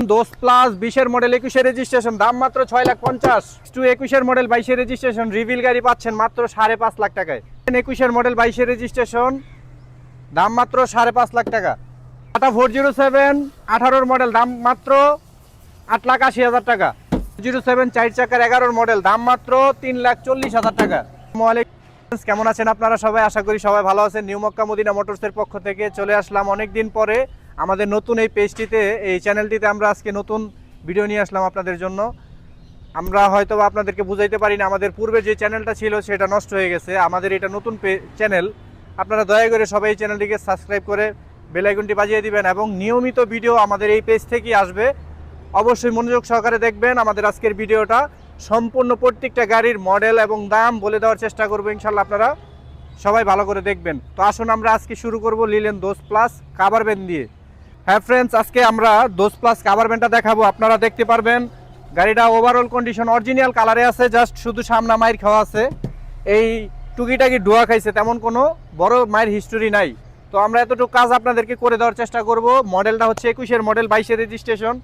দোস plus 20-এর model 21-এর registration, দাম মাত্র 6,50,000। 21-এর model 22-এর রেজিস্ট্রেশন, রিভিল গাড়ি পাচ্ছেন মাত্র 5.5 লাখ টাকায়। 21-এর মডেল 22-এর রেজিস্ট্রেশন, দাম মাত্র 5.5 লাখ টাকা। টাটা 407 18-এর মডেল, দাম মাত্র 8,80,000 টাকা। 407 4 চাকার 11-এর মডেল, দাম মাত্র 3,40,000 টাকা। কেমন আছেন আপনারা সবাই? আশা করি সবাই ভালো আছেন। নিউ মক্কা মদিনা মোটরসের পক্ষ থেকে চলে আসলাম অনেকদিন পরে আমাদের নতুন এই পেজটিতে, এই চ্যানেলটিতে আমরা আজকে নতুন ভিডিও নিয়ে আসলাম আপনাদের জন্য। আমরা হয়তো আপনাদেরকে বুঝাইতে পারি না, আমাদের পূর্বে যে চ্যানেলটা ছিল সেটা নষ্ট হয়ে গেছে। আমাদের এটা নতুন চ্যানেল, আপনারা দয়া করে সবাই এই চ্যানেলটিকে সাবস্ক্রাইব করে বেল আইকনটি বাজিয়ে দিবেন এবং নিয়মিত ভিডিও আমাদের এই পেজ থেকেই আসবে। অবশ্যই মনোযোগ সহকারে দেখবেন আমাদের আজকের ভিডিওটা। সম্পূর্ণ প্রত্যেকটা গাড়ির মডেল এবং দাম বলে দেওয়ার চেষ্টা করবো ইনশাল্লাহ, আপনারা সবাই ভালো করে দেখবেন। তো আসুন আমরা আজকে শুরু করব লিলেন দোস প্লাস কাভার ভ্যান দিয়ে। হ্যাঁ ফ্রেন্ডস, আজকে আমরা দোস প্লাস কাভার ভ্যানটা দেখাবো। আপনারা দেখতে পারবেন গাড়িটা ওভারঅল কন্ডিশন অরিজিনাল কালারে আছে, জাস্ট শুধু সামনা মায়ের খাওয়া আছে। এই টুকিটাকি ডোয়া খাইছে, তেমন কোনো বড় মায়ের হিস্টোরি নাই। তো আমরা এতটুকু কাজ আপনাদেরকে করে দেওয়ার চেষ্টা করব। মডেলটা হচ্ছে 21-এর মডেল 22-এর রেজিস্ট্রেশন।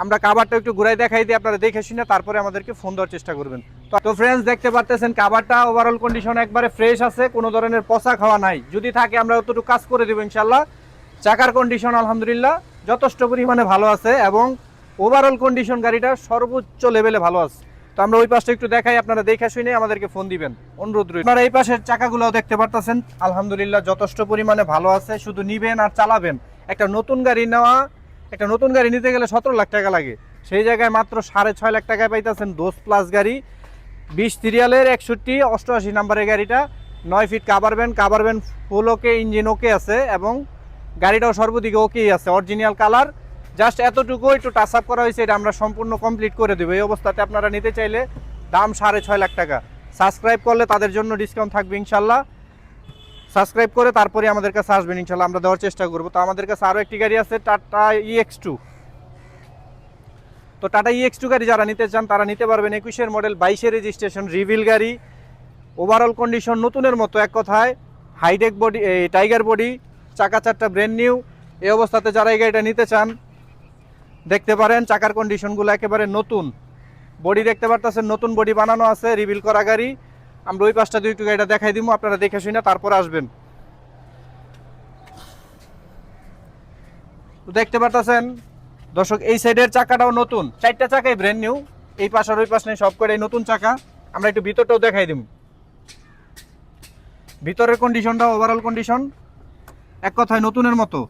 আমরা কাভারটা একটু ঘুরাই দেখাই দিই, আপনারা দেখে শুনে তারপরে আমাদেরকে ফোন দেওয়ার চেষ্টা করবেন। তো ফ্রেন্ডস দেখতে পারতেছেন কাভারটা ওভারঅল কন্ডিশন একবারে ফ্রেশ আছে, কোনো ধরনের পচা খাওয়া নাই। যদি থাকে আমরা অতটুকু কাজ করে দেবো ইনশাল্লাহ। চাকার কন্ডিশন আলহামদুলিল্লাহ যথেষ্ট পরিমাণে ভালো আছে এবং ওভারঅল কন্ডিশন গাড়িটা সর্বোচ্চ লেভেলে ভালো আছে। তো আমরা ওই পাশটা একটু দেখাই, আপনারা দেখে শুনে আমাদেরকে ফোন দিবেন অনুরোধ রইল। আপনারা এই পাশের চাকাগুলোও দেখতে পারতেছেন আলহামদুলিল্লাহ যথেষ্ট পরিমাণে ভালো আছে। শুধু নিবেন আর চালাবেন। একটা নতুন গাড়ি নিতে গেলে 17 লাখ টাকা লাগে, সেই জায়গায় মাত্র 6.5 লাখ টাকায় পাইতেছেন দোস প্লাস গাড়ি। 20 সিরিয়ালের 61 88 নাম্বারের গাড়িটা, 9 ফিট কাভার ভ্যান ফুল ওকে, ইঞ্জিন ওকে আছে এবং গাড়িটাও সর্বদিকে ওকেই আছে, অরিজিনাল কালার। জাস্ট এতটুকু একটু টাচ আপ করা হয়েছে, এটা আমরা সম্পূর্ণ কমপ্লিট করে দেবো। এই অবস্থাতে আপনারা নিতে চাইলে দাম 6.5 লাখ টাকা। সাবস্ক্রাইব করলে তাদের জন্য ডিসকাউন্ট থাকবে ইনশাল্লাহ। সাবস্ক্রাইব করে তারপরে আমাদের কাছে আসবেন ইনশাল্লাহ, আমরা দেওয়ার চেষ্টা করবো। তো আমাদের কাছে আরও একটি গাড়ি আছে টাটা EX2। তো টাটা EX2 গাড়ি যারা নিতে চান তারা নিতে পারবেন। 21-এর মডেল 22-এর রেজিস্ট্রেশন, রিভিল গাড়ি, ওভারঅল কন্ডিশন নতুনের মতো, এক কথায় হাইটেক বডি, টাইগার বডি, চাকা 4টা ব্র্যান্ড নিউ। এই অবস্থাতে যারা এই গাড়িটা নিতে চান দেখতে পারেন। চাকার কন্ডিশনগুলো একেবারে নতুন, বডি দেখতে পারতেছেন নতুন বডি বানানো আছে, রিভিল করা গাড়ি। আমরা ওই পাশটা দিয়ে একটু গাড়িটা দেখাই দিব, আপনারা দেখে শুনে তারপর আসবেন। তো দেখতে পারতেছেন দর্শক এই সাইডের চাকাটাও নতুন, 4টা চাকাই ব্র্যান্ড নিউ। এই পাশ আর ওই পাশ নেই, সব করে নতুন চাকা। আমরা একটু ভিতরটাও দেখাই দিব। ভিতরের কন্ডিশনটা ওভারঅল কন্ডিশন এক কথায় নতুনের মতো।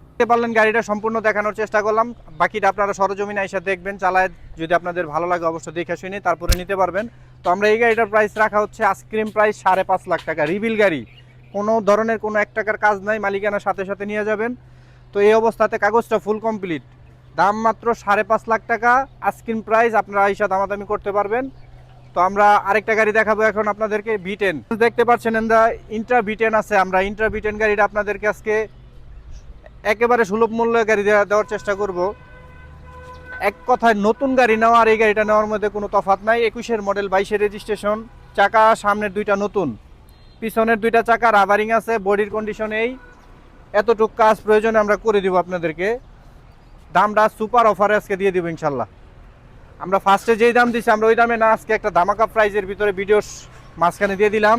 দেখতে পারলেন গাড়িটা সম্পূর্ণ দেখানোর চেষ্টা করলাম, বাকিটা আপনারা সরজমিনে এসে দেখবেন, চালায় যদি আপনাদের ভালো লাগে অবশ্যই দেখে শুনে তারপরে নিতে পারবেন। তো আমরা এই গাড়িটার প্রাইস রাখা হচ্ছে আইসক্রিম প্রাইস 5.5 লাখ টাকা। রিভিল গাড়ি, কোনো ধরনের কোনো 1 টাকার কাজ নাই, মালিকানার সাথে সাথে নিয়ে যাবেন। তো এই অবস্থাতে কাগজটা ফুল কমপ্লিট, দাম মাত্র 5.5 লাখ টাকা আইসক্রিম প্রাইস, আপনারা আইসা দামাদামি করতে পারবেন। তো আমরা আরেকটা গাড়ি দেখাবো এখন আপনাদেরকে, V10 দেখতে পাচ্ছেন ইন্ট্রা V10 আছে। আমরা ইন্ট্রা V10 গাড়িটা আপনাদেরকে আজকে একেবারে সুলভ মূল্যে গাড়ি দেওয়ার চেষ্টা করব। এক কথায় নতুন গাড়ি নেওয়া আর এই গাড়িটা নেওয়ার মধ্যে কোনো তফাৎ নাই। 21-এর মডেল 22-এর রেজিস্ট্রেশন, চাকা সামনের 2টা নতুন, পিছনের 2টা চাকা রাবারিং আছে। বডির কন্ডিশন এই এতটুক কাজ প্রয়োজনে আমরা করে দিব আপনাদেরকে। দামটা সুপার অফারে আজকে দিয়ে দিব ইনশাল্লাহ। আমরা ফার্স্টে যেই দাম দিচ্ছি আমরা ওই দামে না, আজকে একটা ধামাকা প্রাইজের ভিতরে ভিডিওর মাঝখানে দিয়ে দিলাম।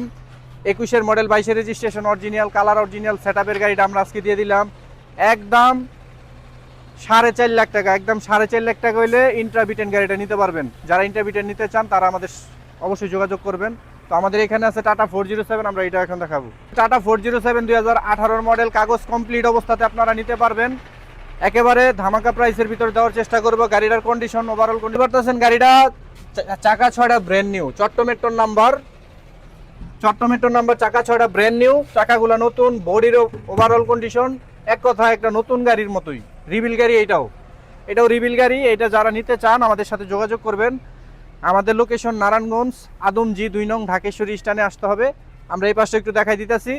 21-এর মডেল 22-এর রেজিস্ট্রেশন, অরিজিনাল কালার, অরিজিনাল সেটআপের গাড়িটা আমরা আজকে দিয়ে দিলাম একদম 4.5 লাখ টাকা। একদম 4.5 লাখ টাকা হইলে ইন্ট্রা V10 গাড়িটা নিতে পারবেন। যারা ইন্ট্রা V10 নিতে চান তারা আমাদের অবশ্যই যোগাযোগ করবেন। তো আমাদের এখানে আছে টাটা 407, আমরা এটা এখন দেখাবো। টাটা 407 2018-এর মডেল, কাগজ কমপ্লিট অবস্থাতে আপনারা নিতে পারবেন। একেবারে ধামাকা প্রাইসের ভিতরে দেওয়ার চেষ্টা করবো। গাড়িটার কন্ডিশন ওভারঅল কন্ডিশন পারতেছেন, গাড়িটা চাকা 6টা ব্র্যান্ড নিউ, চট্টমেট্রোর নাম্বার, চাকা 6টা ব্র্যান্ড নিউ, চাকাগুলো নতুন, বডির ওভারঅল কন্ডিশন এক কথায় একটা নতুন গাড়ির মতোই। রিভিল গাড়ি, এটাও রিভিল গাড়ি। এটা যারা নিতে চান আমাদের সাথে যোগাযোগ করবেন। আমাদের লোকেশন নারায়ণগঞ্জ আদমজি 2 নং ঢাকেশ্বরী স্ট্যান্ডে আসতে হবে। আমরা এই পাশটা একটু দেখাই দিতেছি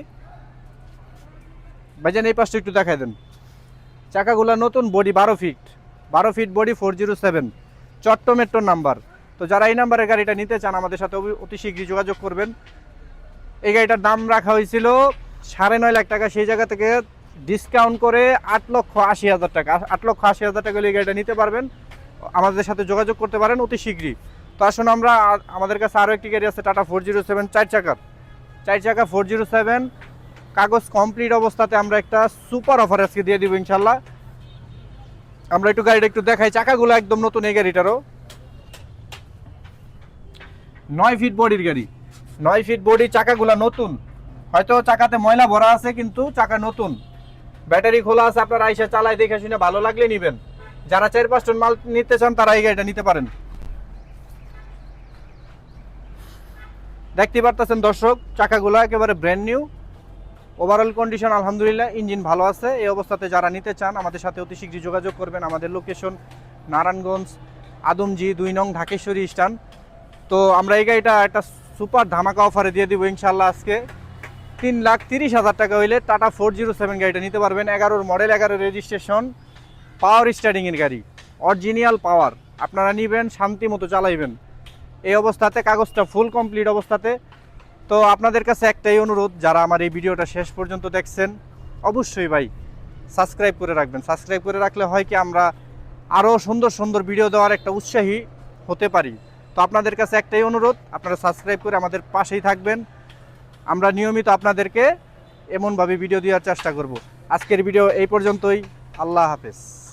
ভাইজান, এই পাশটা একটু দেখাই দেন। চাকাগুলো নতুন, বডি 12 ফিট বডি, 407 চট্টমেট্রোর নাম্বার। তো যারা এই নাম্বারের গাড়িটা নিতে চান আমাদের সাথে অতি শীঘ্রই যোগাযোগ করবেন। এই গাড়িটার দাম রাখা হয়েছিল 9.5 লাখ টাকা, সেই জায়গা থেকে ডিসকাউন্ট করে 8,80,000 টাকা, 8,80,000 টাকা হলে এই গাড়িটা নিতে পারবেন। আমাদের সাথে যোগাযোগ করতে পারেন অতি শীঘ্রই। তো আসুন আমরা আমাদের কাছে আরও একটি গাড়ি আছে টাটা 407 4 চাকা 407 কাগজ কমপ্লিট অবস্থাতে আমরা একটা সুপার অফার আজকে দিয়ে দিব ইনশাল্লাহ। আমরা একটু গাড়িটা একটু দেখাই, চাকাগুলো একদম নতুন এই গাড়িটারও। 9 ফিট বডির গাড়ি, 9 ফিট বডি, চাকাগুলো নতুন, হয়তো চাকাতে ময়লা ভরা আছে কিন্তু চাকা নতুন, ব্যাটারি খোলা আছে। আপনারা আইসা চালাই দেখে শুনে ভালো লাগলে নেবেন। যারা 4-5 টন মাল নিতে চান তারা এই গাড়িটা নিতে পারেন। দেখতে পারতেছেন দর্শক, চাকাগুলো একেবারে ব্র্যান্ড নিউ, ওভারঅল কন্ডিশন আলহামদুলিল্লাহ, ইঞ্জিন ভালো আছে। এই অবস্থাতে যারা নিতে চান আমাদের সাথে অতি শীঘ্রই যোগাযোগ করবেন। আমাদের লোকেশন নারায়ণগঞ্জ আদমজি 2 নং ঢাকেশ্বরী স্ট্যান্ড। তো আমরা এই গাড়িটা একটা সুপার ধামাকা অফারে দিয়ে দিব ইনশাল্লাহ। আজকে 3,30,000 টাকা হইলে টাটা 407 গাড়িটা নিতে পারবেন। 11 মডেল, 11 রেজিস্ট্রেশন, পাওয়ার স্টার্টিংয়ের গাড়ি, অরিজিনাল পাওয়ার। আপনারা নিবেন, শান্তি মতো চালাইবেন। এই অবস্থাতে কাগজটা ফুল কমপ্লিট অবস্থাতে। তো আপনাদের কাছে একটাই অনুরোধ, যারা আমার এই ভিডিওটা শেষ পর্যন্ত দেখছেন অবশ্যই ভাই সাবস্ক্রাইব করে রাখবেন। সাবস্ক্রাইব করে রাখলে হয় কি আমরা আরও সুন্দর সুন্দর ভিডিও দেওয়ার একটা উৎসাহী হতে পারি। তো আপনাদের কাছে একটাই অনুরোধ, আপনারা সাবস্ক্রাইব করে আমাদের পাশেই থাকবেন। আমরা নিয়মিত আপনাদেরকে এমনভাবে ভিডিও দেওয়ার চেষ্টা করব। আজকের ভিডিও এই পর্যন্তই। আল্লাহ হাফেজ।